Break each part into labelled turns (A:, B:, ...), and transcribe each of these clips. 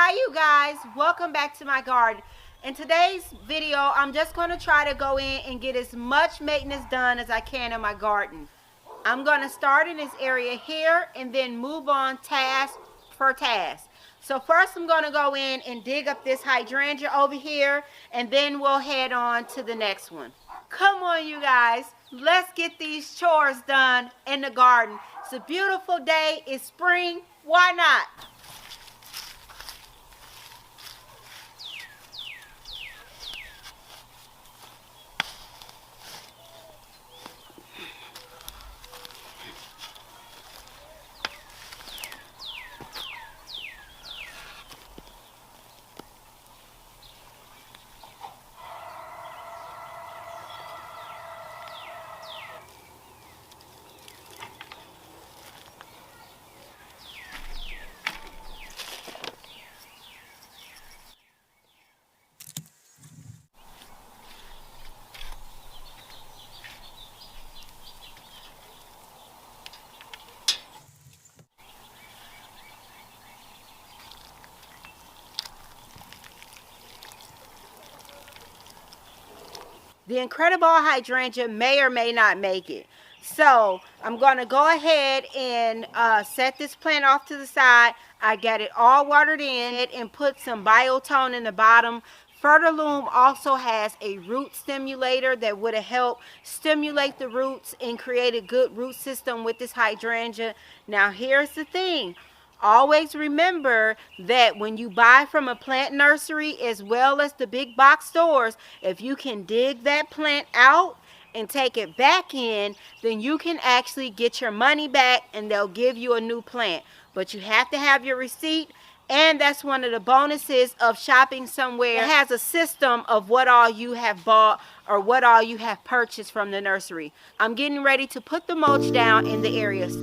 A: Hi you guys, welcome back to my garden. In today's video, I'm just going to try to go in and get as much maintenance done as I can in my garden. I'm going to start in this area here and then move on task for task. So first I'm going to go in and dig up this hydrangea over here, and then we'll head on to the next one. Come on you guys, let's get these chores done in the garden. It's a beautiful day, it's spring, why not? The incredible hydrangea may or may not make it. So I'm going to go ahead and set this plant off to the side. I got it all watered in and put some biotone in the bottom. Fertiloom also has a root stimulator that would have helped stimulate the roots and create a good root system with this hydrangea. Now here's the thing. Always remember that when you buy from a plant nursery as well as the big box stores, if you can dig that plant out and take it back in, then you can actually get your money back and they'll give you a new plant. But you have to have your receipt, and that's one of the bonuses of shopping somewhere that has a system of what all you have bought or what all you have purchased from the nursery. I'm getting ready to put the mulch down in the areas.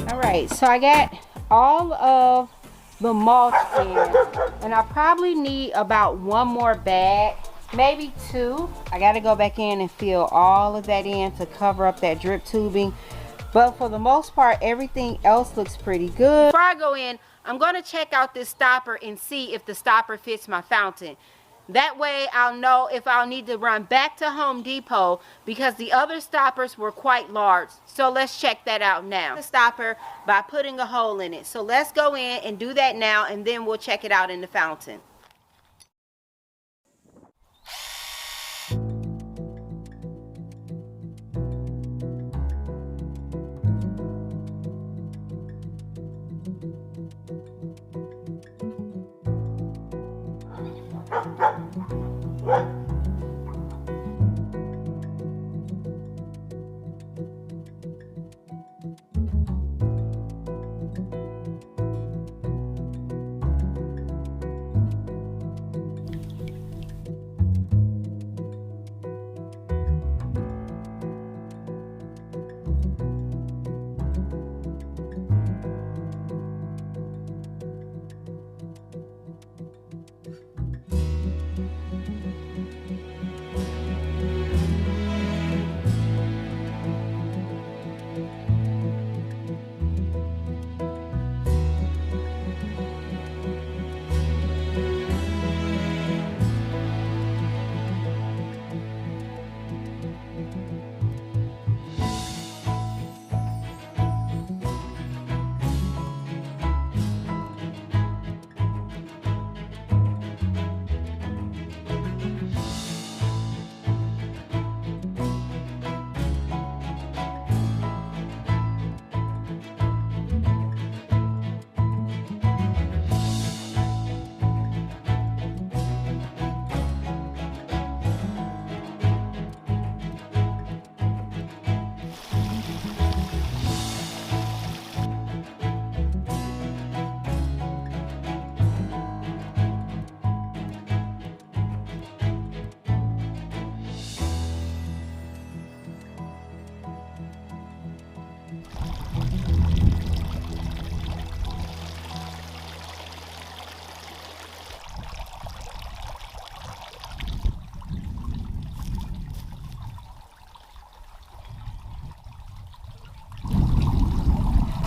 A: Alright, so I got all of the mulch in, and I probably need about one more bag, maybe two. I got to go back in and fill all of that in to cover up that drip tubing, but for the most part everything else looks pretty good. Before I go in, I'm going to check out this stopper and see if the stopper fits my fountain. That way I'll know if I'll need to run back to Home Depot, because the other stoppers were quite large. So let's check that out now. The stopper by putting a hole in it. So let's go in and do that now, and then we'll check it out in the fountain.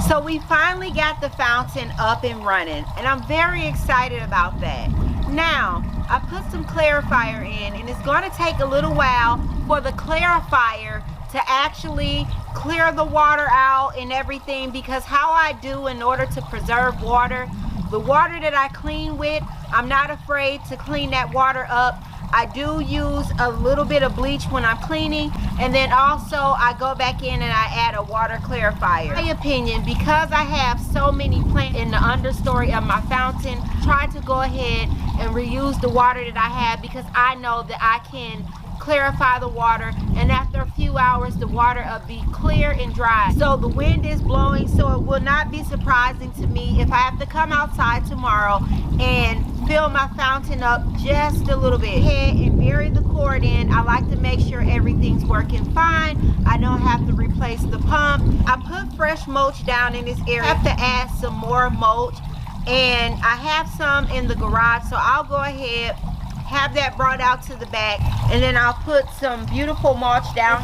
A: So we finally got the fountain up and running, and I'm very excited about that. Now, I put some clarifier in, and it's going to take a little while for the clarifier to actually clear the water out and everything, because how I do in order to preserve water, the water that I clean with, I'm not afraid to clean that water up. I do use a little bit of bleach when I'm cleaning, and then also I go back in and I add a water clarifier. In my opinion, because I have so many plants in the understory of my fountain, try to go ahead and reuse the water that I have, because I know that I can clarify the water, and after a few hours the water will be clear and dry. So the wind is blowing, so it will not be surprising to me if I have to come outside tomorrow and fill my fountain up just a little bit. Head and bury the cord in. I like to make sure everything's working fine. I don't have to replace the pump. I put fresh mulch down in this area. I have to add some more mulch, and I have some in the garage, so I'll go ahead, have that brought out to the back, and then I'll put some beautiful mulch down.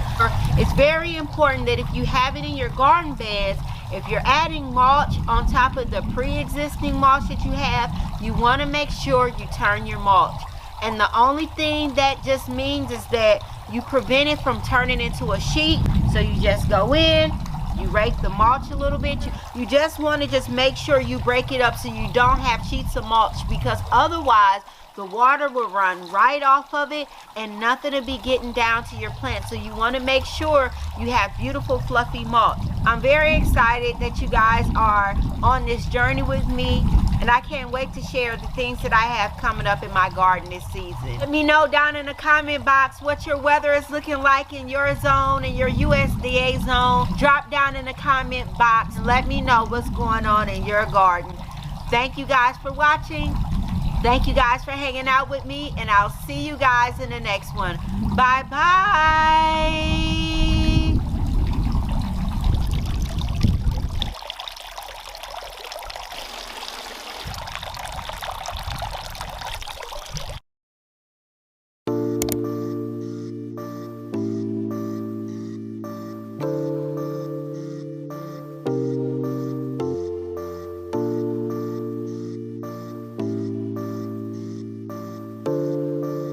A: It's very important that if you have it in your garden beds, if you're adding mulch on top of the pre-existing mulch that you have, you want to make sure you turn your mulch. And the only thing that just means is that you prevent it from turning into a sheet. So you just go in, you rake the mulch a little bit. You just want to just make sure you break it up so you don't have sheets of mulch, because otherwise the water will run right off of it and nothing will be getting down to your plant. So you want to make sure you have beautiful fluffy mulch. I'm very excited that you guys are on this journey with me, and I can't wait to share the things that I have coming up in my garden this season. Let me know down in the comment box what your weather is looking like in your zone, in your USDA zone. Drop down in the comment box and let me know what's going on in your garden. Thank you guys for watching. Thank you guys for hanging out with me, and I'll see you guys in the next one. Bye bye.